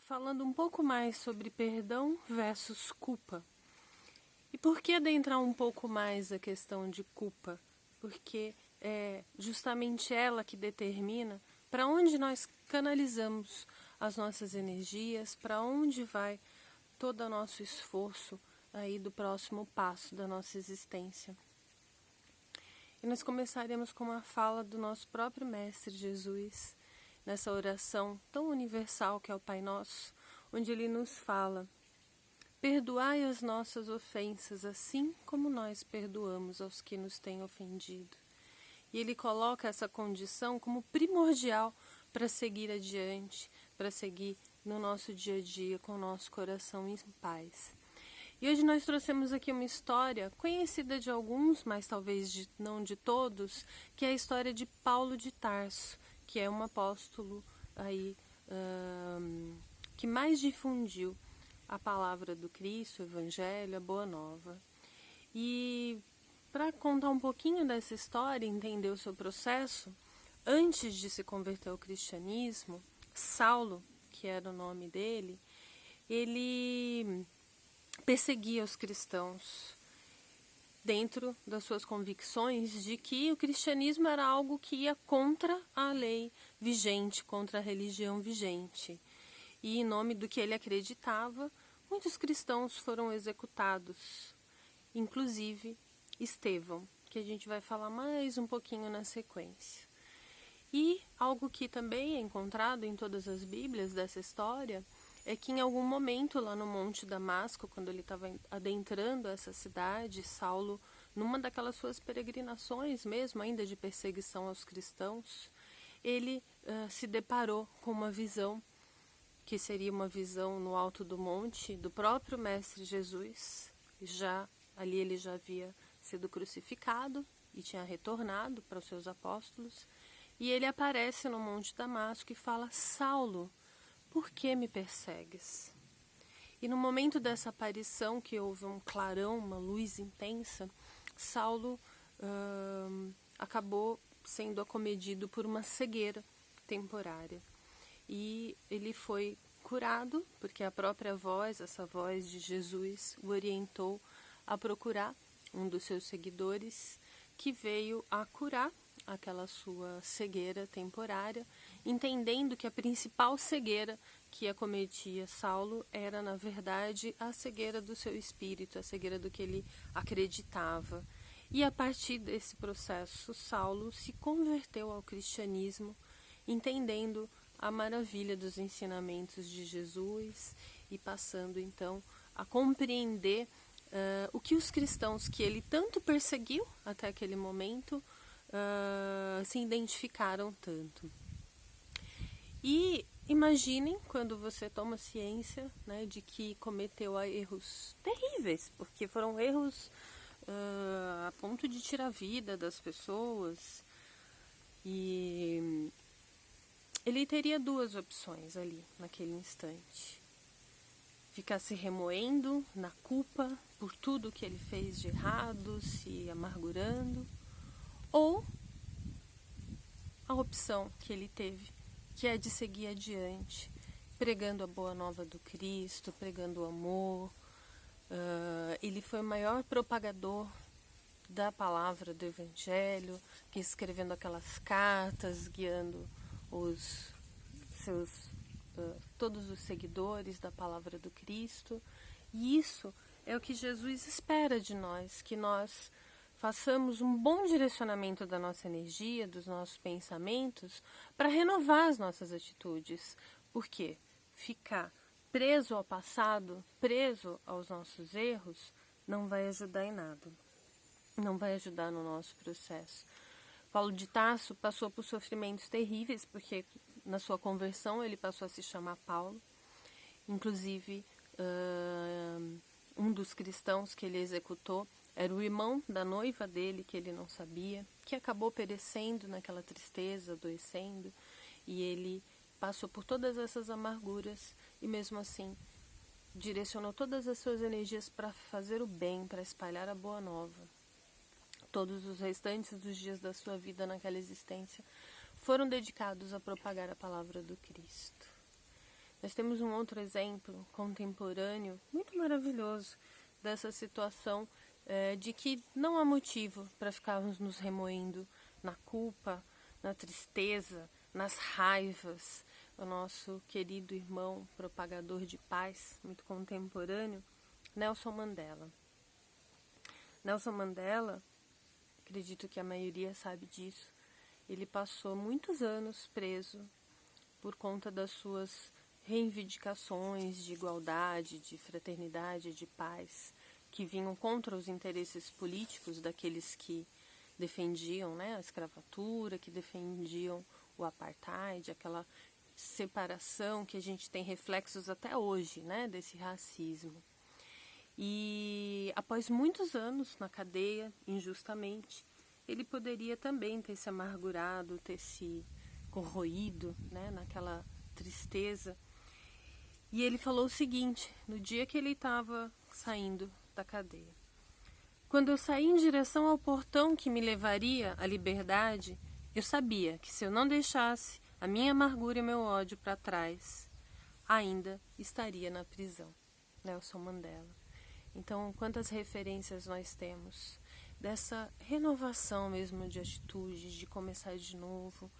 falando um pouco mais sobre perdão versus culpa. E por que adentrar um pouco mais a questão de culpa? Porque é justamente ela que determina para onde nós canalizamos as nossas energias, para onde vai todo o nosso esforço aí do próximo passo da nossa existência. E nós começaremos com uma fala do nosso próprio Mestre Jesus, nessa oração tão universal que é o Pai Nosso, onde ele nos fala: perdoai as nossas ofensas, assim como nós perdoamos aos que nos têm ofendido. E ele coloca essa condição como primordial para seguir adiante, para seguir no nosso dia a dia com o nosso coração em paz. E hoje nós trouxemos aqui uma história conhecida de alguns, mas talvez não de todos, que é a história de Paulo de Tarso, que é um apóstolo aí, que mais difundiu a palavra do Cristo, o Evangelho, a Boa Nova. E para contar um pouquinho dessa história, entender o seu processo, antes de se converter ao cristianismo, Saulo, que era o nome dele, ele perseguia os cristãos dentro das suas convicções de que o cristianismo era algo que ia contra a lei vigente, contra a religião vigente. E em nome do que ele acreditava, muitos cristãos foram executados, inclusive Estevão, que a gente vai falar mais um pouquinho na sequência. E algo que também é encontrado em todas as Bíblias dessa história é que em algum momento lá no Monte Damasco, quando ele estava adentrando essa cidade, Saulo, numa daquelas suas peregrinações mesmo, ainda de perseguição aos cristãos, ele se deparou com uma visão, que seria uma visão no alto do monte, do próprio Mestre Jesus. Ali ele já havia sido crucificado e tinha retornado para os seus apóstolos, e ele aparece no Monte Damasco e fala: Saulo, por que me persegues? E no momento dessa aparição, que houve um clarão, uma luz intensa, Saulo acabou sendo acometido por uma cegueira temporária. E ele foi curado, porque a própria voz, essa voz de Jesus, o orientou a procurar um dos seus seguidores, que veio a curar aquela sua cegueira temporária, entendendo que a principal cegueira que acometia Saulo era, na verdade, a cegueira do seu espírito, a cegueira do que ele acreditava. E a partir desse processo, Saulo se converteu ao cristianismo, entendendo a maravilha dos ensinamentos de Jesus e passando, então, a compreender o que os cristãos que ele tanto perseguiu até aquele momento se identificaram tanto. E imaginem quando você toma ciência, né, de que cometeu erros terríveis, porque foram erros a ponto de tirar a vida das pessoas. E ele teria duas opções ali, naquele instante: ficar se remoendo na culpa por tudo que ele fez de errado, se amargurando, ou a opção que ele teve, que é de seguir adiante, pregando a boa nova do Cristo, pregando o amor. Ele foi o maior propagador da palavra do Evangelho, que escrevendo aquelas cartas, guiando os seus todos os seguidores da palavra do Cristo. E isso é o que Jesus espera de nós, que nós façamos um bom direcionamento da nossa energia, dos nossos pensamentos, para renovar as nossas atitudes. Por quê? Ficar preso ao passado, preso aos nossos erros, não vai ajudar em nada. Não vai ajudar no nosso processo. Paulo de Tarso passou por sofrimentos terríveis, porque na sua conversão ele passou a se chamar Paulo. Inclusive, um dos cristãos que ele executou era o irmão da noiva dele, que ele não sabia, que acabou perecendo naquela tristeza, adoecendo, e ele passou por todas essas amarguras e mesmo assim direcionou todas as suas energias para fazer o bem, para espalhar a boa nova. Todos os restantes dos dias da sua vida naquela existência foram dedicados a propagar a palavra do Cristo. Nós temos um outro exemplo contemporâneo muito maravilhoso dessa situação de que não há motivo para ficarmos nos remoendo na culpa, na tristeza, nas raivas. O nosso querido irmão propagador de paz, muito contemporâneo, Nelson Mandela. Nelson Mandela, acredito que a maioria sabe disso, ele passou muitos anos preso por conta das suas reivindicações de igualdade, de fraternidade, de paz, que vinham contra os interesses políticos daqueles que defendiam, né, a escravatura, que defendiam o apartheid, aquela separação que a gente tem reflexos até hoje, né, desse racismo. E após muitos anos na cadeia, injustamente, ele poderia também ter se amargurado, ter se corroído, né, naquela tristeza. E ele falou o seguinte, no dia que ele estava saindo da cadeia: quando eu saí em direção ao portão que me levaria à liberdade, eu sabia que se eu não deixasse a minha amargura e meu ódio para trás, ainda estaria na prisão. Nelson Mandela. Então, quantas referências nós temos dessa renovação mesmo de atitudes, de começar de novo,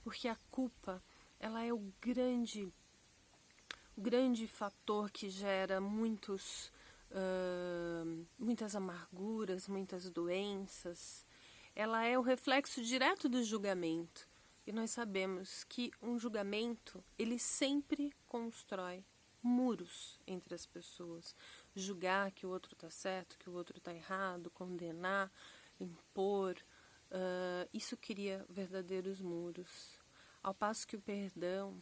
porque a culpa, ela é o grande fator que gera muitas amarguras, muitas doenças. Ela é o reflexo direto do julgamento. E nós sabemos que um julgamento, ele sempre constrói muros entre as pessoas. Julgar que o outro está certo, que o outro está errado, condenar, impor, isso cria verdadeiros muros. Ao passo que o perdão,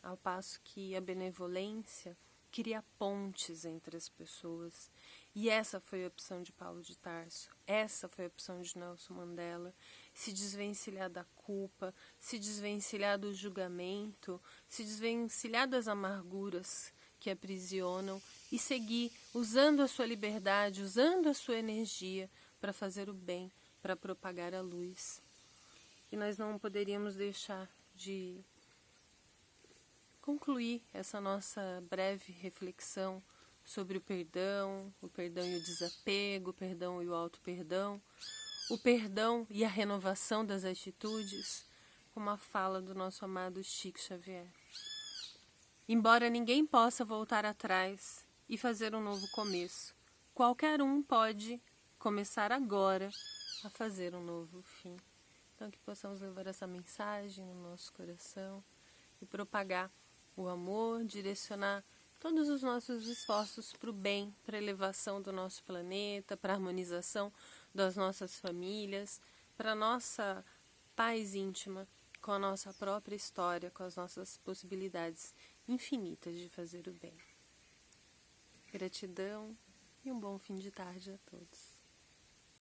ao passo que a benevolência cria pontes entre as pessoas. E essa foi a opção de Paulo de Tarso, essa foi a opção de Nelson Mandela: se desvencilhar da culpa, se desvencilhar do julgamento, se desvencilhar das amarguras que aprisionam e seguir usando a sua liberdade, usando a sua energia para fazer o bem, para propagar a luz. E nós não poderíamos deixar de concluir essa nossa breve reflexão sobre o perdão e o desapego, o perdão e o auto-perdão, o perdão e a renovação das atitudes, com uma fala do nosso amado Chico Xavier. Embora ninguém possa voltar atrás e fazer um novo começo, qualquer um pode começar agora a fazer um novo fim. Então, que possamos levar essa mensagem no nosso coração e propagar o amor, direcionar todos os nossos esforços para o bem, para a elevação do nosso planeta, para a harmonização das nossas famílias, para a nossa paz íntima com a nossa própria história, com as nossas possibilidades infinitas de fazer o bem. Gratidão e um bom fim de tarde a todos.